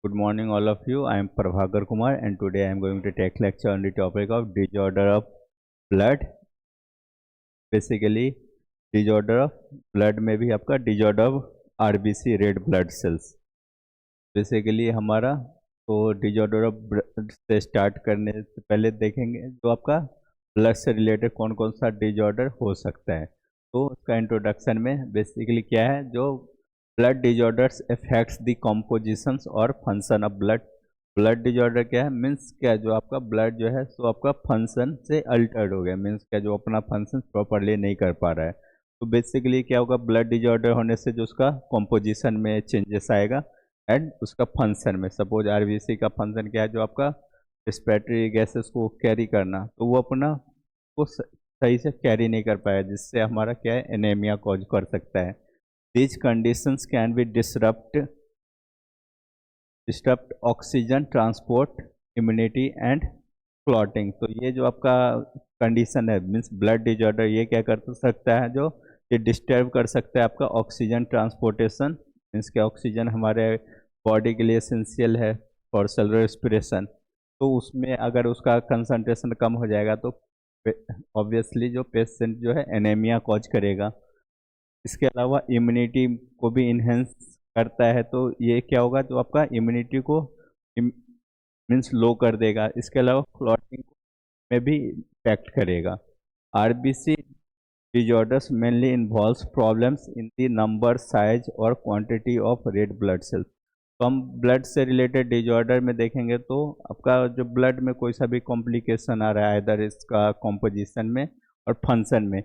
Good morning, all of you. I am Prabhakar Kumar, and today I am going to take lecture on the topic of disorder of blood. Basically, disorder of blood में भी आपका disorder of RBC red blood cells. Basically हमारा तो disorder of blood से start करने से पहले देखेंगे जो आपका ब्लड से रिलेटेड कौन कौन सा डिजॉर्डर हो सकता है। तो उसका इंट्रोडक्शन में बेसिकली क्या है, जो blood disorders affects the compositions और function of blood. Blood disorder क्या है, मीन्स क्या जो आपका ब्लड जो है सो आपका फंक्शन से अल्टर्ड हो गया, मीन्स क्या जो अपना फंक्शन प्रॉपरली नहीं कर पा रहा है। तो बेसिकली क्या होगा, ब्लड डिजॉर्डर होने से जो उसका कॉम्पोजिशन में चेंजेस आएगा एंड उसका फंक्शन में। सपोज आरबीसी का फंक्शन क्या है, जो आपका रिस्पिरेटरी गैसेस को कैरी करना, तो वो अपना को सही से कैरी नहीं कर पाया, जिससे हमारा क्या है एनीमिया कॉज कर सकता है। These conditions can be disturb oxygen transport, immunity and clotting. तो ये जो आपका कंडीशन है मीन्स ब्लड डिजॉर्डर, ये क्या कर सकता है, जो ये डिस्टर्ब कर सकता है आपका ऑक्सीजन ट्रांसपोर्टेशन। मीन्स क्या ऑक्सीजन हमारे बॉडी के लिए एसेंशियल है फॉर सेलुलर रेस्पिरेशन। तो उसमें अगर उसका कंसंट्रेशन कम हो जाएगा तो ऑब्वियसली जो पेशेंट जो है एनीमिया कॉज करेगा। इसके अलावा इम्यूनिटी को भी इन्हेंस करता है, तो ये क्या होगा, जो आपका इम्यूनिटी को मीन्स लो कर देगा। इसके अलावा क्लॉटिंग में भी इफेक्ट करेगा। RBC disorders mainly involves problems in the number, size और quantity of red blood cells. तो हम ब्लड से रिलेटेड डिजॉर्डर में देखेंगे तो आपका जो ब्लड में कोई सा भी कॉम्प्लिकेशन आ रहा है इधर इसका कॉम्पोजिशन में और फंक्शन में।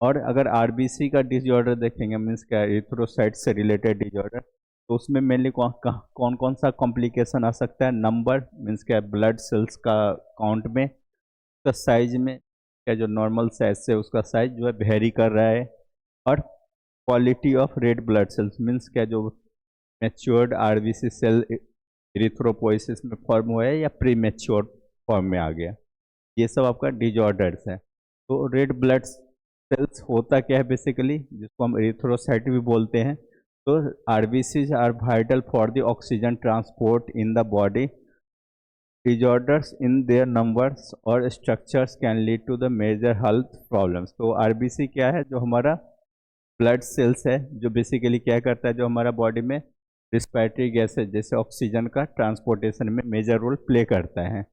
और अगर आरबीसी का डिसऑर्डर देखेंगे मीन्स क्या एरिथ्रोसाइट से रिलेटेड डिसऑर्डर, तो उसमें मेनली कौन कौन सा कॉम्प्लिकेशन आ सकता है। नंबर मीन्स क्या ब्लड सेल्स का काउंट में, उसका साइज में क्या जो नॉर्मल साइज से उसका साइज जो है वेरी कर रहा है। और quality of red blood sales means क्या जो मैच्योर्ड आरबीसी सेल एरिथ्रोपोइसिस में फॉर्म हुआ है या प्री मैच्योर्ड फॉर्म में आ गया। ये सब आपका डिजॉर्डर्स है। तो रेड ब्लड सेल्स होता क्या है बेसिकली, जिसको हम एरिथ्रोसाइट भी बोलते हैं। तो RBCs are vital for the oxygen transport in the body. Disorders in their numbers और structures can lead to the major health problems. तो आरबीसी क्या है, जो हमारा ब्लड सेल्स है, जो बेसिकली क्या करता है, जो हमारा बॉडी में रिस्पिरेटरी गैसेज जैसे ऑक्सीजन का ट्रांसपोर्टेशन में मेजर रोल प्ले करता है।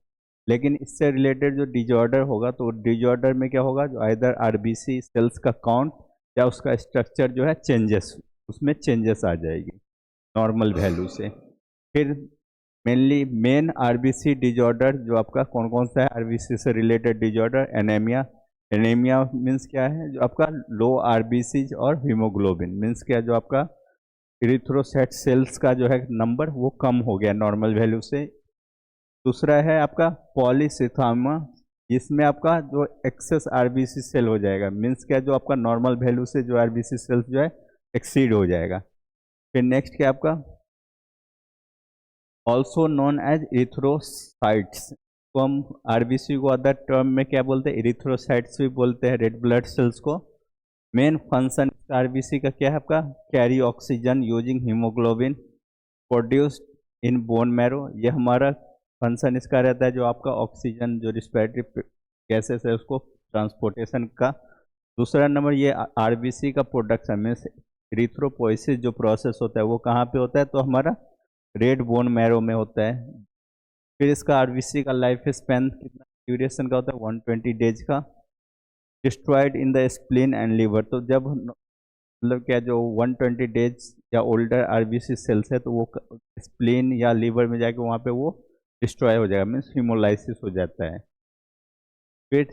लेकिन इससे रिलेटेड जो डिजॉर्डर होगा, तो डिजॉर्डर में क्या होगा, जो आइदर आरबीसी सेल्स का काउंट या उसका स्ट्रक्चर जो है चेंजेस, उसमें चेंजेस आ जाएगी नॉर्मल वैल्यू से। फिर मेनली मेन आरबीसी डिजॉर्डर जो आपका कौन कौन सा है, आरबीसी से related disorder anaemia. Anaemia means क्या है, जो आपका लो आरबीसी और हीमोग्लोबिन मीन्स क्या, जो आपका एरिथ्रोसाइट सेल्स का जो है नंबर वो कम हो गया नॉर्मल वैल्यू से। दूसरा है आपका पॉलीसिथामा, जिसमें आपका जो एक्सेस आरबीसी सेल हो जाएगा, मीन्स क्या जो आपका नॉर्मल वैल्यू से जो आरबीसी सेल्स जो है एक्सीड हो जाएगा। फिर नेक्स्ट क्या आपका ऑल्सो नोन एज एरिथ्रोसाइट्स। तो हम आरबीसी को अदर टर्म में क्या बोलते हैं, एरिथ्रोसाइट्स भी बोलते हैं रेड ब्लड सेल्स को। मेन फंक्शन आरबीसी का क्या है आपका, carry oxygen using haemoglobin produced in bone marrow. ये हमारा फंक्शन इसका रहता है, जो आपका ऑक्सीजन जो रिस्पिरेटरी गैसेस है उसको ट्रांसपोर्टेशन का। दूसरा नंबर ये आरबीसी का प्रोडक्शन मीन्स एरिथ्रोपोइसिस जो प्रोसेस होता है वो कहाँ पे होता है, तो हमारा रेड बोन मैरो में होता है। फिर इसका आरबीसी का लाइफ स्पैन कितना ड्यूरेशन का होता है, 120 डेज का। Destroyed in the spleen and liver, तो जब मतलब क्या जो 120 डेज या ओल्डर आरबीसी सेल्स है तो वो स्प्लीन या लीवर में जाके वहाँ पे वो डिस्ट्रॉय हो जाएगा, मीन्स हीमोलाइसिस हो जाता है। फिर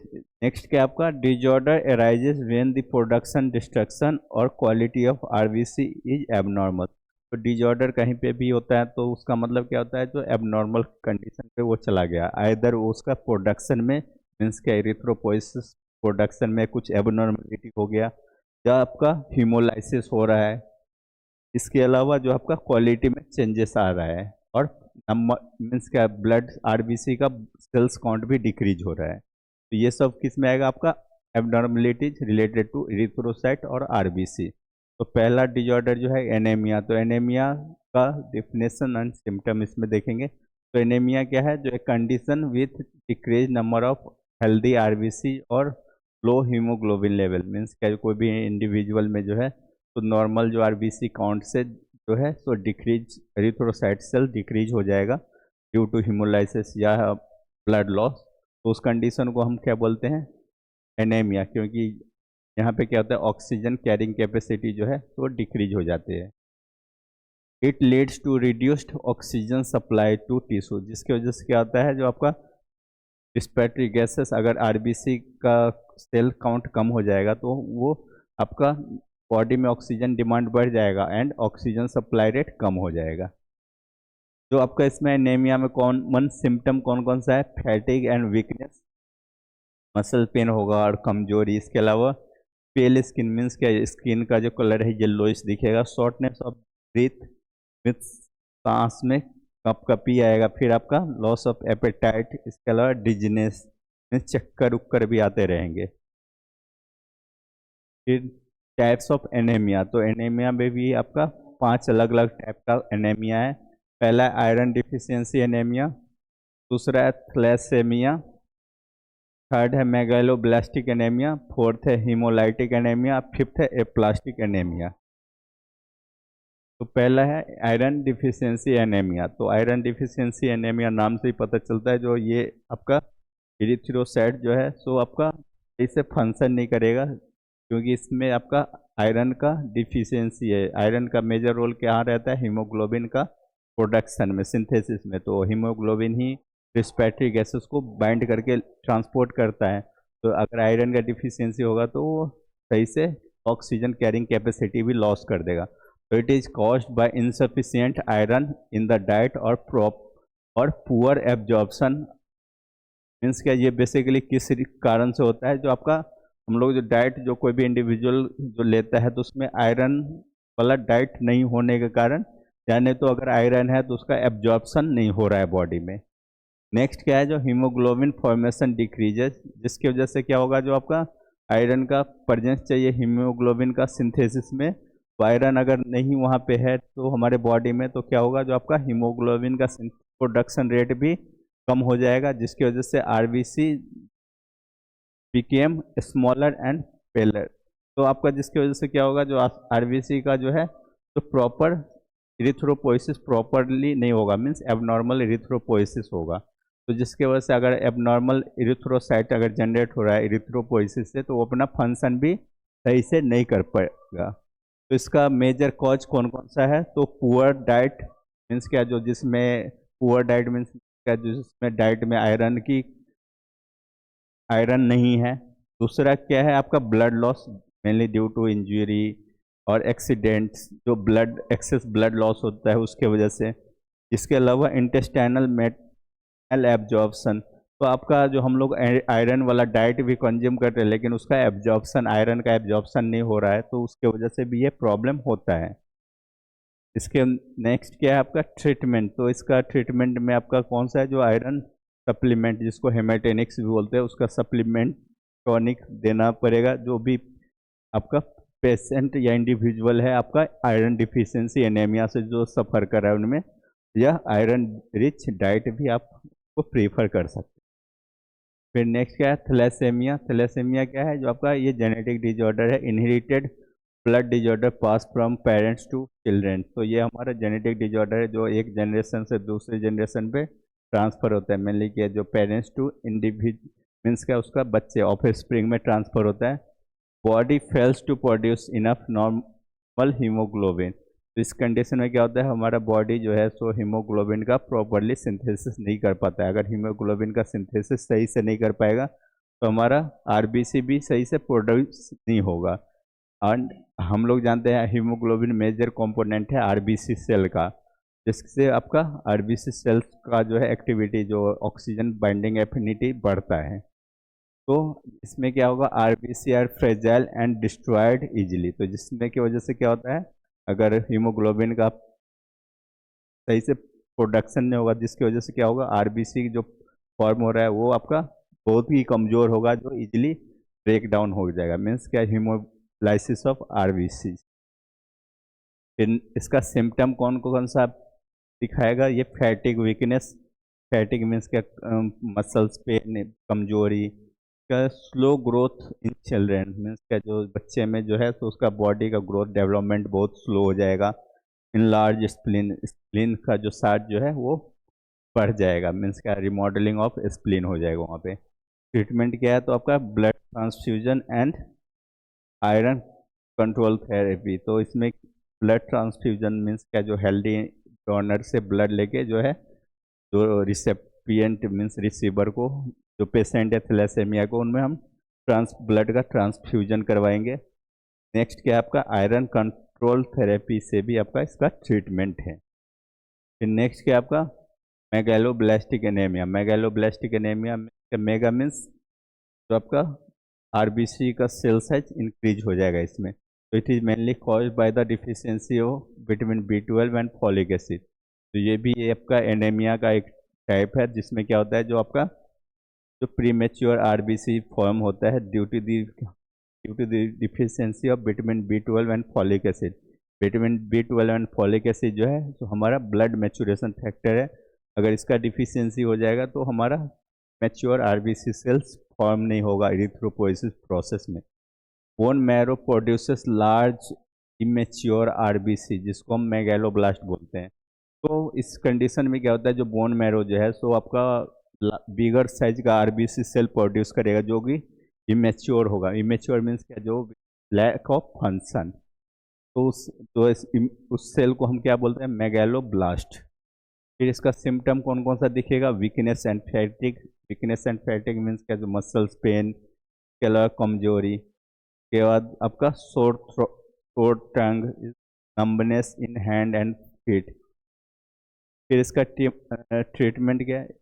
नेक्स्ट क्या आपका disorder arises when the production, destruction और quality of RBC is abnormal. तो डिजॉर्डर कहीं पे भी होता है तो उसका मतलब क्या होता है, जो एबनॉर्मल कंडीशन पे वो चला गया, आइदर उसका प्रोडक्शन में मीन्स क्या एरिथ्रोपोइसिस प्रोडक्शन में कुछ एबनॉर्मलिटी हो गया, या आपका हीमोलाइसिस हो रहा है। इसके अलावा जो आपका क्वालिटी में चेंजेस आ रहा है और नंबर मीन्स क्या ब्लड आरबीसी का सेल्स काउंट भी डिक्रीज हो रहा है। तो ये सब किस में आएगा आपका, एबनॉर्मलिटीज रिलेटेड टू एरिथ्रोसाइट और आरबीसी। तो पहला डिजॉर्डर जो है एनीमिया। तो एनीमिया का डिफिनेशन एंड सिम्टम इसमें देखेंगे। तो एनीमिया क्या है, जो एक condition with decrease number of healthy RBC और लो हीमोग्लोबिन लेवल, मीन्स क्या कोई भी इंडिविजुअल में जो है तो नॉर्मल जो आरबीसी काउंट से जो है सो डिक्रीज एरिथ्रोसाइट सेल डिक्रीज हो जाएगा ड्यू टू हीमोलाइसिस या ब्लड लॉस। तो उस कंडीशन को हम क्या बोलते हैं, एनीमिया, क्योंकि यहाँ पे क्या होता है ऑक्सीजन कैरिंग कैपेसिटी जो है वो डिक्रीज हो जाती है। It leads to reduced oxygen supply to tissue, जिसकी वजह से क्या होता है जो आपका रिस्पिरेटरी गैसेस, अगर आरबीसी का सेल काउंट कम हो जाएगा तो वो आपका बॉडी में ऑक्सीजन डिमांड बढ़ जाएगा एंड ऑक्सीजन सप्लाई रेट कम हो जाएगा। जो आपका इसमें एनीमिया में कॉमन सिम्टम कौन कौन सा है, fatigue and weakness, muscle pain होगा और कमजोरी। इसके अलावा पेल स्किन, मीन्स क्या स्किन का जो कलर है येलोइश दिखेगा, शॉर्टनेस ऑफ ब्रीथ, मीन्स सांस में कपकपी आएगा, फिर आपका लॉस ऑफ एपेटाइट, इसके अलावा डिजीनेस, मीन्स चक्कर उक्कर भी आते रहेंगे। फिर टाइप्स ऑफ एनीमिया, तो एनीमिया में भी आपका 5 अलग अलग टाइप का एनीमिया है। पहला है आयरन डिफिशियंसी एनीमिया, दूसरा है थैलेसेमिया, थर्ड है मेगालोब्लास्टिक एनीमिया, फोर्थ है हीमोलाइटिक एनीमिया, फिफ्थ है एप्लास्टिक एनीमिया। तो पहला है आयरन डिफिशियंसी एनीमिया। तो आयरन डिफिशियंसी एनीमिया नाम से ही पता चलता है जो ये आपका इरिथ्रोसाइट जो है सो आपका इससे फंक्शन नहीं करेगा, क्योंकि इसमें आपका आयरन का डिफिशियंसी है। आयरन का मेजर रोल क्या रहता है, हीमोग्लोबिन का प्रोडक्शन में, सिंथेसिस में। तो हीमोग्लोबिन ही रिस्पिरेटरी गैसेस को बाइंड करके ट्रांसपोर्ट करता है। तो अगर आयरन का डिफिशियंसी होगा तो वो सही से ऑक्सीजन कैरिंग कैपेसिटी भी लॉस कर देगा। तो it is caused by insufficient iron in the diet और पुअर एब्जॉर्प्शन, मीन्स क्या ये बेसिकली किस कारण से होता है, जो आपका हम लोग जो डाइट जो कोई भी इंडिविजुअल जो लेता है तो उसमें आयरन वाला डाइट नहीं होने के कारण, यानी तो अगर आयरन है तो उसका एब्जॉर्प्शन नहीं हो रहा है बॉडी में। नेक्स्ट क्या है, जो हीमोग्लोबिन फॉर्मेशन डिक्रीजेस, जिसकी वजह से क्या होगा, जो आपका आयरन का प्रेजेंस चाहिए हीमोग्लोबिन का सिंथेसिस में, तो आयरन अगर नहीं वहाँ पे है तो हमारे बॉडी में, तो क्या होगा, जो आपका हीमोग्लोबिन का प्रोडक्शन रेट भी कम हो जाएगा, जिसकी वजह से आरबीसी बिकेम स्मॉलर एंड पेलर। तो आपका जिसकी वजह से क्या होगा, जो आरबीसी का जो है तो प्रॉपर इरिथ्रोपोइसिस प्रॉपरली नहीं होगा, मीन्स एबनॉर्मल इरिथ्रोपोइसिस होगा। तो जिसके वजह से अगर एबनॉर्मल इरिथ्रोसाइट अगर जनरेट हो रहा है इरिथ्रोपोइसिस से, तो वो अपना फंक्शन भी सही से नहीं कर पाएगा। तो इसका मेजर कॉज कौन कौन सा है, तो पुअर डाइट, मीन्स क्या जो जिसमें पुअर डाइट मीन्स क्या, जिसमें डाइट में आयरन नहीं है। दूसरा क्या है आपका blood loss, mainly due to injury और एक्सीडेंट्स, जो ब्लड एक्सेस ब्लड लॉस होता है उसके वजह से। इसके अलावा इंटेस्टाइनल मेटल एब्जॉर्प्शन, तो आपका जो हम लोग आयरन वाला डाइट भी कंज्यूम कर रहे हैं लेकिन उसका एब्जॉर्प्शन, आयरन का एब्जॉर्प्शन नहीं हो रहा है, तो उसके वजह से भी ये प्रॉब्लम होता है। इसके नेक्स्ट क्या है आपका ट्रीटमेंट, तो इसका ट्रीटमेंट में आपका कौन सा है, जो आयरन सप्लीमेंट जिसको हेमेटेनिक्स भी बोलते हैं, उसका सप्लीमेंट टॉनिक देना पड़ेगा। जो भी आपका पेशेंट या इंडिविजुअल है आपका आयरन डिफिशियंसी एनीमिया से जो सफ़र कर रहा है, उनमें यह आयरन रिच डाइट भी आपको प्रीफर कर सकते हैं। फिर नेक्स्ट क्या है थैलेसेमिया। थैलेसेमिया क्या है, जो आपका ये जेनेटिक डिजॉर्डर है, inherited blood disorder pass from parents to children. तो ये हमारा जेनेटिक डिजॉर्डर है जो एक जनरेशन से दूसरे जनरेशन पे ट्रांसफ़र होता है, मेनली क्या जो पेरेंट्स टू इंडिविजुअल, मीन्स क्या उसका बच्चे ऑफ स्प्रिंग में ट्रांसफ़र होता है। Body fails to produce enough normal haemoglobin, तो इस कंडीशन में क्या होता है, हमारा बॉडी जो है सो हीमोग्लोबिन का प्रॉपरली सिंथेसिस नहीं कर पाता है। अगर हीमोग्लोबिन का सिंथेसिस सही से नहीं कर पाएगा तो हमारा आरबीसी भी सही से प्रोड्यूस नहीं होगा। एंड हम लोग जानते हैं हीमोग्लोबिन मेजर कंपोनेंट है आरबीसी सेल का, जिससे आपका आरबीसी सेल्स का जो है एक्टिविटी, जो ऑक्सीजन बाइंडिंग एफिनिटी बढ़ता है। तो इसमें क्या होगा, RBC are fragile and destroyed easily, तो जिसमें की वजह से क्या होता है, अगर हीमोग्लोबिन का सही से प्रोडक्शन नहीं होगा, जिसकी वजह से क्या होगा, आरबीसी जो फॉर्म हो रहा है वो आपका बहुत ही कमज़ोर होगा, जो इजीली ब्रेक डाउन हो जाएगा, मीन्स क्या हीमोलाइसिस ऑफ आरबीसी। फिर इसका सिम्टम कौन कौन सा दिखाएगा, ये फैटिक वीकनेस, फैटिक मीन्स क्या, मसल्स पेन, कमजोरी का, slow growth in children means क्या, जो बच्चे में जो है तो उसका बॉडी का ग्रोथ डेवलपमेंट बहुत स्लो हो जाएगा। इन लार्ज स्प्लीन, स्प्लीन का जो साइज जो है वो बढ़ जाएगा, मीन्स क्या, रिमॉडलिंग ऑफ स्प्लीन हो जाएगा वहाँ पे। ट्रीटमेंट क्या है, तो आपका blood transfusion and iron control therapy. तो इसमें ब्लड ट्रांसफ्यूजन मीन्स क्या, जो हेल्दी डोनर से ब्लड लेके जो है, जो रिसेपिएंट मीन्स रिसीवर को, जो पेशेंट है थैलेसेमिया को, उनमें हम ब्लड का ट्रांसफ्यूजन करवाएंगे। नेक्स्ट क्या है आपका, आयरन कंट्रोल थेरेपी से भी आपका इसका ट्रीटमेंट है। फिर नेक्स्ट क्या है आपका, megaloblastic anaemia. Megaloblastic anaemia, mega means जो आपका आरबीसी का सेल साइज इंक्रीज हो जाएगा इसमें। तो it is mainly caused by the deficiency of vitamin B12 and folic acid. तो ये भी ये आपका एनीमिया का एक टाइप है, जिसमें क्या होता है, जो आपका जो प्रीमेच्योर आरबीसी फॉर्म होता है due to the deficiency of vitamin B12 and folic acid. Vitamin B12 and folic acid जो है, जो हमारा ब्लड मैच्योरेशन फैक्टर है, अगर इसका डिफिशियंसी हो जाएगा तो हमारा मैच्योर आरबीसी सेल्स फॉर्म नहीं होगा इरिथ्रोपोइसिस प्रोसेस में। Bone marrow produces large immature RBC, जिसको हम मेगैलोब्लास्ट बोलते हैं। तो इस कंडीशन में क्या होता है, जो बोन मैरो जो है सो आपका बिगर साइज का आरबीसी सेल प्रोड्यूस करेगा, जो कि इमेच्योर होगा। इमेच्योर मीन्स क्या, जो लैक ऑफ फंक्शन। तो उस सेल को हम क्या बोलते हैं, मेगैलोब्लास्ट। फिर इसका सिम्टम कौन कौन सा दिखेगा, weakness and फैटिक। Weakness and फैटिक means क्या, जो मसल्स पेन के अलावा कमजोरी के बाद आपका sore tongue, numbness in hand and feet. फिर इसका ट्रीटमेंट क्या है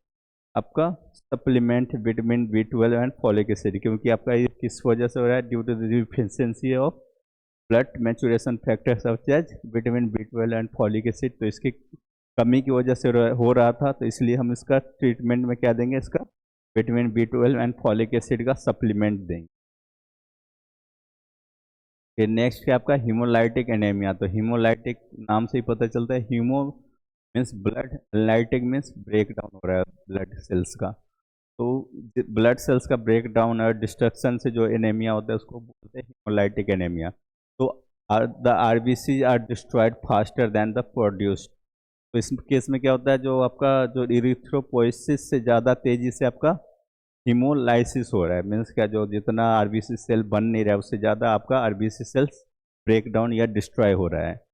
आपका, supplement vitamin B12 and folic acid. क्योंकि आपका ये किस वजह से हो रहा है, due to the deficiency of blood maturation factor such as vitamin B12 and folic acid. तो इसकी कमी की वजह से हो रहा था, तो इसलिए हम इसका ट्रीटमेंट में क्या देंगे, इसका vitamin B12 and folic acid का सप्लीमेंट देंगे। फिर नेक्स्ट क्या आपका, हीमोलाइटिक एनीमिया। तो हीमोलाइटिक नाम से ही पता चलता है, haemo means blood, lytic means break down हो रहा है ब्लड सेल्स का। तो ब्लड सेल्स का ब्रेक डाउन और डिस्ट्रक्शन से जो एनीमिया होता है उसको बोलते हैं हीमोलाइटिक एनीमिया। तो the RBC are destroyed faster than the produced. तो इस केस में क्या होता है, जो आपका जो इरिथ्रोपोइसिस से ज़्यादा तेजी से आपका हीमोलाइसिस हो रहा है, मीन्स क्या, जो जितना आरबीसी सेल बन नहीं रहा है उससे ज़्यादा आपका आरबीसी सेल्स ब्रेक डाउन या डिस्ट्रॉय हो रहा है।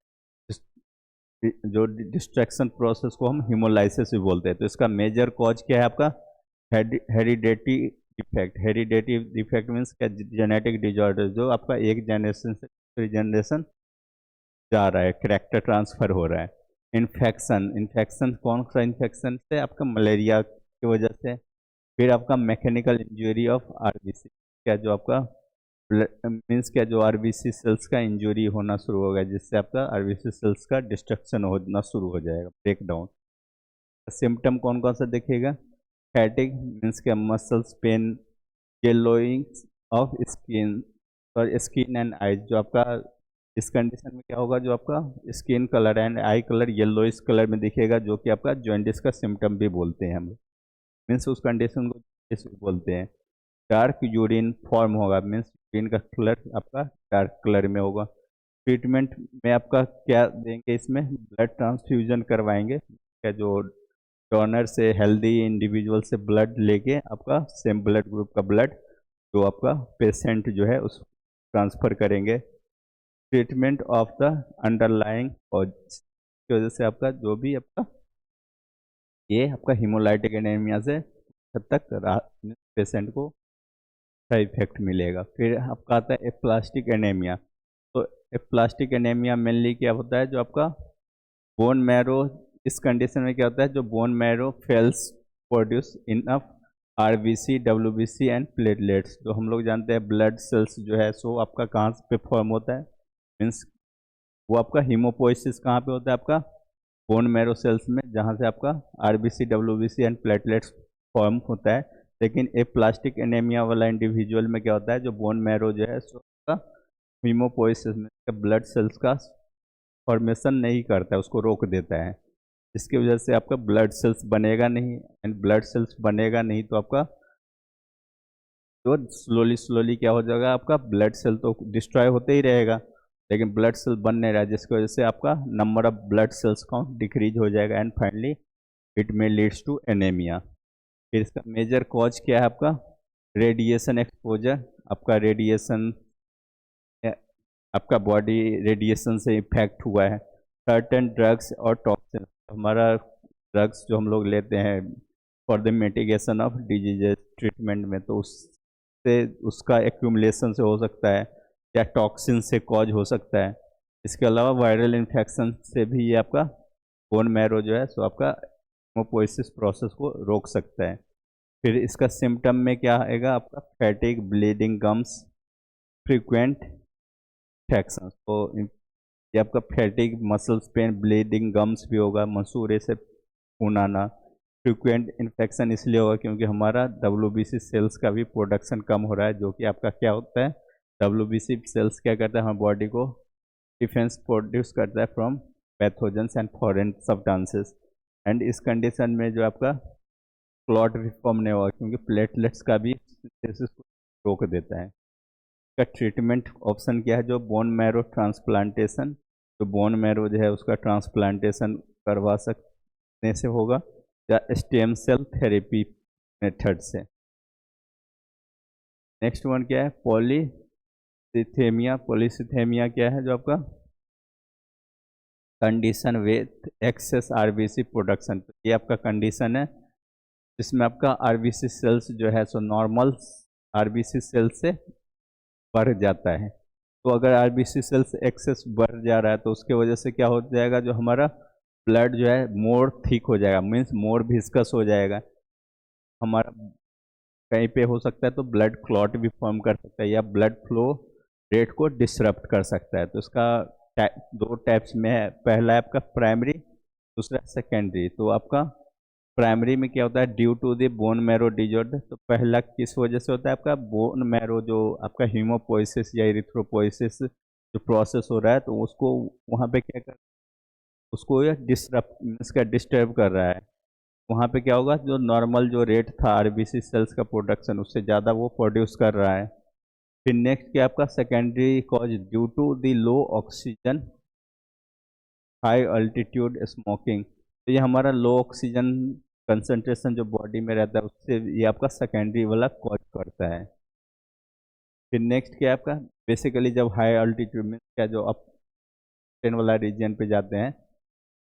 जो डिस्ट्रैक्शन प्रोसेस को हम हीमोलाइसिस भी बोलते हैं। तो इसका मेजर कॉज क्या है आपका, हेरिडेटी डिफेक्ट। हेरिडेटी डिफेक्ट मीन्स क्या, जेनेटिक डिजॉर्डर, जो आपका एक जनरेशन से दूसरी जनरेशन जा रहा है, कैरेक्टर ट्रांसफर हो रहा है। इन्फेक्शन, इन्फेक्शन कौन सा इन्फेक्शन से, आपका मलेरिया की वजह से। फिर आपका मैकेनिकल इंजरी ऑफ आरबीसी, क्या जो आपका मीन्स क्या, जो आरबीसी सेल्स का इंजरी होना शुरू हो गया, जिससे आपका आरबीसी सेल्स का डिस्ट्रक्शन होना शुरू हो जाएगा, ब्रेक डाउन। सिम्टम कौन कौन सा दिखेगा, फैटिक मीन्स क्या, muscles pain, yellowing of skin और स्किन एंड आईज। जो आपका इस कंडीशन में क्या होगा, जो आपका skin colour and I colour yellowish colour में दिखेगा, जो कि आपका जॉइंटिस का सिम्टम भी बोलते हैं हम, मीन्स उस कंडीशन को जॉइंटिस भी बोलते हैं। डार्क यूरिन फॉर्म होगा, मीन्स यूरिन का कलर आपका डार्क कलर में होगा। ट्रीटमेंट में आपका क्या देंगे, इसमें ब्लड ट्रांसफ्यूजन करवाएंगे, क्या जो डोनर से हेल्दी इंडिविजुअल से ब्लड लेके आपका सेम ब्लड ग्रुप का ब्लड जो आपका पेशेंट जो है उस ट्रांसफ़र करेंगे। Treatment of the underlying cause की वजह से आपका जो भी आपका ये आपका हीमोलाइटिक एनीमिया से हद तक पेशेंट को अच्छा इफेक्ट मिलेगा। फिर आपका आता है एप्लास्टिक एनीमिया। तो एप्लास्टिक एनीमिया मेनली क्या होता है, जो आपका बोन मैरो, इस कंडीशन में क्या होता है, जो bone marrow fails produce enough RBC, WBC and platelets. तो हम लोग जानते हैं ब्लड सेल्स जो है सो आपका कहाँ पे फॉर्म होता है, मीन्स वो आपका हीमोपोइसिस कहाँ पे होता है, आपका बोन मैरो सेल्स में, जहाँ से आपका RBC, WBC and platelets form होता है। लेकिन ए प्लास्टिक एनीमिया वाला इंडिविजुअल में क्या होता है, जो बोन मैरो जो है सो आपका हीमोपोइसिस में ब्लड सेल्स का फॉर्मेशन नहीं करता है, उसको रोक देता है, जिसकी वजह से आपका ब्लड सेल्स बनेगा नहीं, एंड ब्लड सेल्स बनेगा नहीं तो आपका जो स्लोली स्लोली क्या हो जाएगा, आपका ब्लड सेल तो डिस्ट्रॉय होते ही रहेगा, लेकिन ब्लड सेल बन नहीं रहा, जिसकी वजह से आपका number of blood cells count decrease हो जाएगा, and finally it may leads to anaemia. फिर इसका मेजर कॉज क्या है आपका, रेडिएशन एक्सपोजर। आपका रेडिएशन, आपका बॉडी रेडिएशन से इफेक्ट हुआ है। सर्टेन ड्रग्स और टॉक्सिन, हमारा ड्रग्स जो हम लोग लेते हैं for the mitigation of diseases treatment में, तो उससे उसका एक्यूमुलेशन से हो सकता है, या टॉक्सिन से कॉज हो सकता है। इसके अलावा वायरल इन्फेक्शन से भी ये आपका बोन मैरो जो है सो आपका हेमोपोइसिस प्रोसेस को रोक सकता है। फिर इसका सिम्टम में क्या आएगा, आपका फैटिक, ब्लीडिंग गम्स, फ्रीक्वेंट इन्फेक्शन। तो ये आपका फैटिक, मसल्स पेन, ब्लीडिंग गम्स भी होगा, मसूड़े से खून आना। फ्रीक्वेंट इन्फेक्शन इसलिए होगा क्योंकि हमारा WBC सेल्स का भी प्रोडक्शन कम हो रहा है, जो कि आपका क्या होता है, WBC सेल्स क्या करता है, हमारे बॉडी को डिफेंस प्रोड्यूस करता है from pathogens and foreign substances. And इस कंडीशन में जो आपका क्लॉट भी फॉर्म नहीं होगा, क्योंकि प्लेटलेट्स का भी सिंथेसिस को रोक देता है। इसका ट्रीटमेंट ऑप्शन क्या है, जो बोन मैरो ट्रांसप्लांटेशन, जो बोन मैरो जो है उसका ट्रांसप्लांटेशन करवा सकने से होगा, या स्टेम सेल थेरेपी मेथड से। नेक्स्ट वन क्या है, पॉलीसिथेमिया। पॉलीसिथेमिया क्या है, जो आपका condition with access RBC production. ये आपका कंडीशन है जिसमें आपका RBC सेल्स जो है सो नॉर्मल RBC सेल्स से बढ़ जाता है। तो अगर RBC सेल्स एक्सेस बढ़ जा रहा है तो उसके वजह से क्या हो जाएगा, जो हमारा ब्लड जो है मोर थिक हो जाएगा, मीन्स मोर विस्कस हो जाएगा। हमारा कहीं पे हो सकता है तो ब्लड क्लॉट भी फॉर्म कर सकता है, या ब्लड फ्लो रेट को डिसरप्ट कर सकता है। तो इसका दो टाइप्स में है, पहला है आपका प्राइमरी, दूसरा सेकेंडरी। तो आपका प्राइमरी में क्या होता है, due to the bone marrow disorder. तो पहला किस वजह से होता है, आपका बोन मैरो जो आपका हीमोपोइसिस या इरिथ्रोपोइसिस जो प्रोसेस हो रहा है, तो उसको वहाँ पे क्या कर, उसको ये डिस्टर्ब, इसका डिस्टर्ब कर रहा है। वहाँ पे क्या होगा, जो नॉर्मल जो रेट था RBC सेल्स का प्रोडक्शन, उससे ज़्यादा वो प्रोड्यूस कर रहा है। फिर नेक्स्ट क्या आपका secondary cause, due to the low oxygen, high altitude smoking. तो ये हमारा लो ऑक्सीजन कंसंट्रेशन जो बॉडी में रहता है, उससे ये आपका सेकेंडरी वाला कॉज करता है। फिर नेक्स्ट क्या है आपका, बेसिकली जब हाई अल्टीट्यूड में क्या, जो अप टेन वाला रीजन पे जाते हैं,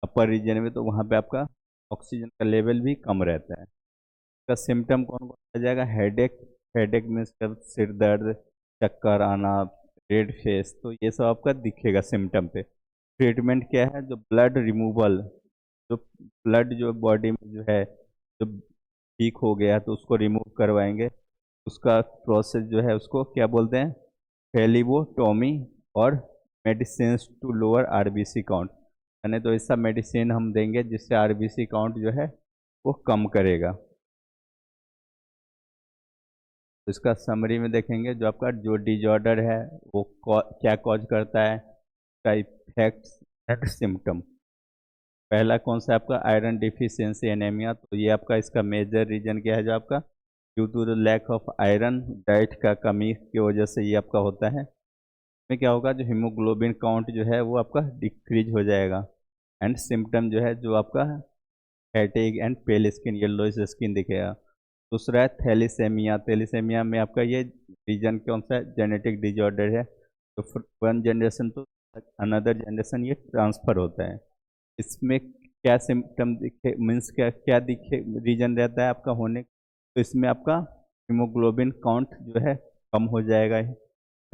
अपर रीजन में, तो वहाँ पे आपका ऑक्सीजन का लेवल भी कम रहता है। इसका सिम्टम कौन कौन आ जाएगा, हेडेक। हेडेक मीन्स सिर दर्द, चक्कर आना, रेड फेस, तो ये सब आपका दिखेगा सिम्टम पे। ट्रीटमेंट क्या है, जो ब्लड रिमूवल, जो ब्लड जो बॉडी में जो है, जो ठीक हो गया तो उसको रिमूव करवाएंगे। उसका प्रोसेस जो है उसको क्या बोलते हैं, फेलिबोटोमी, और medicine to lower RBC count, यानी तो ऐसा मेडिसिन हम देंगे जिससे RBC काउंट जो है वो कम करेगा। तो इसका समरी में देखेंगे, जो आपका जो डिजॉर्डर है वो क्या कॉज करता है, का इफेक्ट्स एंड सिम्टम। पहला कौन सा आपका आयरन डिफिशियंसी एनीमिया। तो ये आपका इसका मेजर रीजन क्या है, जो आपका due to the lack of iron, diet का कमी की वजह से ये आपका होता है। में क्या होगा, जो हीमोग्लोबिन काउंट जो है वो आपका डिक्रीज हो जाएगा, एंड सिम्टम जो है जो आपका headache and pale skin, yellowish skin दिखेगा। दूसरा है थैलीसेमिया। थैलीसेमिया में आपका ये रीजन कौन सा है, जेनेटिक डिजॉर्डर है, तो वन जनरेशन तो अनदर जनरेशन ये ट्रांसफर होता है। इसमें क्या सिम्टम दिखे, मीन्स क्या क्या दिखे, रीजन रहता है आपका होने, तो इसमें आपका हीमोग्लोबिन काउंट जो है कम हो जाएगा।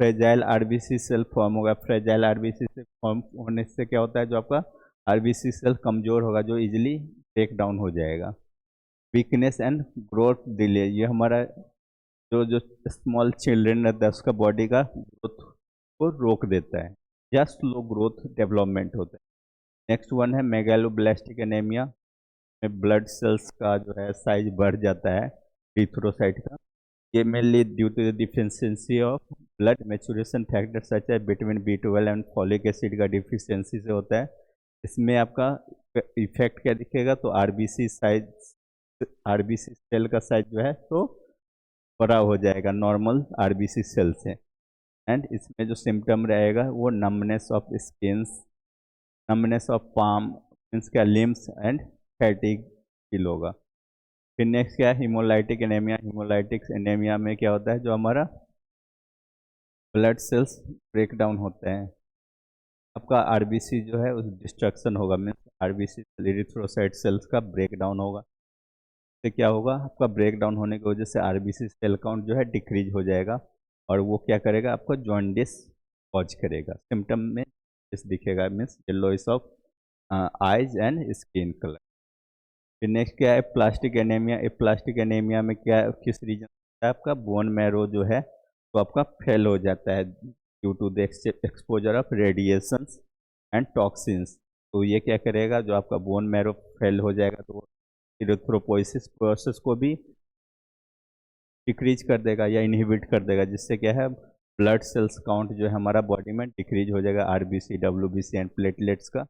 फ्रेजाइल RBC सेल फॉर्म होगा। फ्रेजाइल RBC से फॉर्म होने से क्या होता है, जो आपका RBC सेल कमजोर होगा, जो इजिली ब्रेक डाउन हो जाएगा। वीकनेस एंड ग्रोथ डिले, ये हमारा जो जो स्मॉल चिल्ड्रन रहता है उसका बॉडी का ग्रोथ को रोक देता है, या स्लो ग्रोथ डेवलपमेंट होता है। नेक्स्ट वन है मेगालोब्लास्टिक एनीमिया, में ब्लड सेल्स का जो है साइज बढ़ जाता है, एरिथ्रोसाइट का। ये mainly due to the deficiency of blood maturation factor such है between B12 and folic acid का डिफिशियंसी से होता है। इसमें आपका इफेक्ट क्या दिखेगा, तो आरबीसी साइज, आरबीसी सेल का साइज जो है तो बड़ा हो जाएगा नॉर्मल आरबीसी सेल से। एंड इसमें जो सिम्टम रहेगा वो numbness of skins, numbness of palm means क्या, लिम्स एंड फैटिग फील होगा। फिर नेक्स्ट क्या है, हीमोलाइटिक एनीमिया। हीमोलाइटिक एनीमिया में क्या होता है, जो हमारा ब्लड सेल्स ब्रेक डाउन होते हैं, आपका आरबीसी जो है उस डिस्ट्रक्शन होगा, मीन्स आरबीसी एरिथ्रोसाइट सेल्स का ब्रेक डाउन होगा। तो क्या होगा, आपका ब्रेक डाउन होने की वजह से आरबीसी सेल काउंट जो है डिक्रीज हो जाएगा, और वो क्या करेगा, आपको जॉन्डिस कॉज करेगा। सिम्टम में इस दिखेगा, means yellowish of eyes and skin colour. फिर नेक्स्ट क्या है, प्लास्टिक एनीमिया। प्लास्टिक एनीमिया में क्या, किस रीजन है, आपका बोन मैरो जो है तो आपका फेल हो जाता है due to the exposure of radiations and toxins. तो ये क्या करेगा, जो आपका बोन मैरो फेल हो जाएगा तो इरिथ्रोपोइसिस प्रोसेस को भी डिक्रीज कर देगा या इनहिबिट कर देगा, जिससे क्या है, ब्लड सेल्स काउंट जो है हमारा बॉडी में डिक्रीज हो जाएगा, आरबीसी, डब्ल्यूबीसी एंड प्लेटलेट्स का।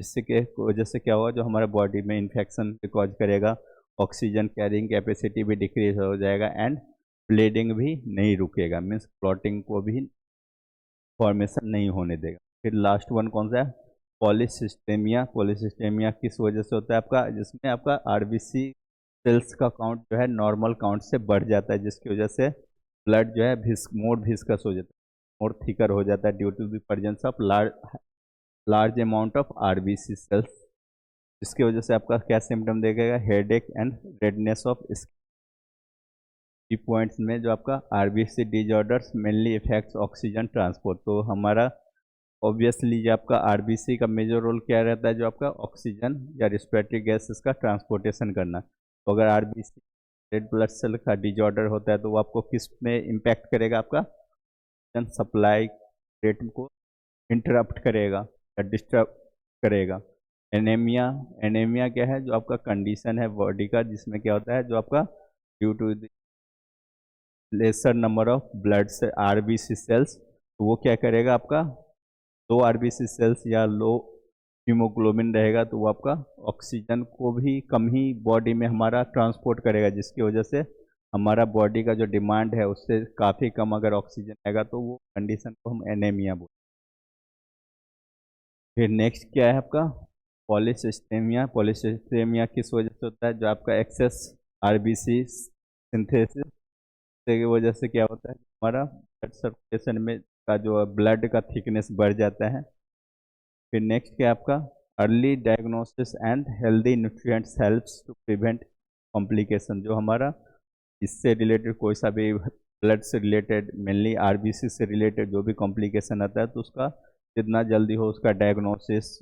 जिससे के वजह से क्या होगा, जो हमारे बॉडी में इन्फेक्शन कॉज करेगा, ऑक्सीजन कैरिंग कैपेसिटी भी डिक्रीज हो जाएगा एंड ब्लीडिंग भी नहीं रुकेगा, मीन्स क्लॉटिंग को भी फॉर्मेशन नहीं होने देगा। फिर लास्ट वन कौन सा है, पॉलीसिस्टेमिया। पॉलीसिस्टेमिया किस वजह से होता है आपका, जिसमें आपका आरबीसी सेल्स का काउंट जो है नॉर्मल काउंट से बढ़ जाता है, जिसकी वजह से ब्लड जो है मोर विस्कस हो जाता है, मोर थिकर हो जाता है due to the presence of large amount of RBC cells. इसकी वजह से आपका क्या सिम्टम देगा, headache and redness of skin. Points में जो आपका RBC disorders mainly affects oxygen transport. तो हमारा ऑब्वियसली जो आपका आरबीसी का मेजर रोल क्या रहता है, जो आपका ऑक्सीजन या रिस्पिरेटरी गैसेस का ट्रांसपोर्टेशन करना। तो अगर आरबीसी रेड ब्लड सेल का डिजॉर्डर होता है तो वो आपको किस में इम्पैक्ट करेगा, आपका ऑक्सीजन सप्लाई रेट को इंटरप्ट करेगा या डिस्टर्ब करेगा। एनीमिया। एनीमिया क्या है, जो आपका कंडीशन है बॉडी का, जिसमें क्या होता है, जो आपका due to lesser number of blood से आरबीसी सेल्स, तो वो क्या करेगा, आपका लो आरबीसी सेल्स या लो हीमोग्लोबिन रहेगा तो वो आपका ऑक्सीजन को भी कम ही बॉडी में हमारा ट्रांसपोर्ट करेगा, जिसकी वजह से हमारा बॉडी का जो डिमांड है उससे काफ़ी कम अगर ऑक्सीजन आएगा तो वो कंडीशन को हम एनीमिया बोलते हैं। फिर नेक्स्ट क्या है आपका, पॉलीसिस्टेमिया। पॉलीसिस्टेमिया किस वजह से होता है, जो आपका एक्सेस आरबीसी सिंथेसिस की वजह से क्या होता है, हमारा ब्लड सर्कुलेशन में का जो ब्लड का थिकनेस बढ़ जाता है। फिर नेक्स्ट क्या है आपका, early diagnosis and healthy nutrients helps to prevent complication. जो हमारा इससे रिलेटेड कोई सा भी ब्लड से रिलेटेड, मेनली आरबीसी से रिलेटेड जो भी कॉम्प्लिकेशन आता है तो उसका जितना जल्दी हो उसका डायग्नोसिस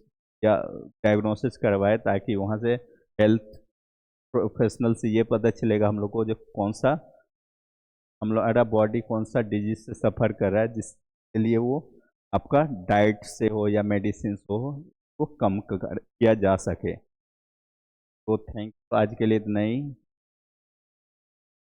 या डायग्नोसिस करवाए, ताकि वहाँ से हेल्थ प्रोफेशनल से ये पता चलेगा हम लोग को जो कौन सा हम लोग हमारा बॉडी कौन सा डिजीज से सफ़र कर रहा है, जिसके लिए वो आपका डाइट से हो या मेडिसिन हो वो कम किया जा सके। तो थैंक यू, आज के लिए इतना ही।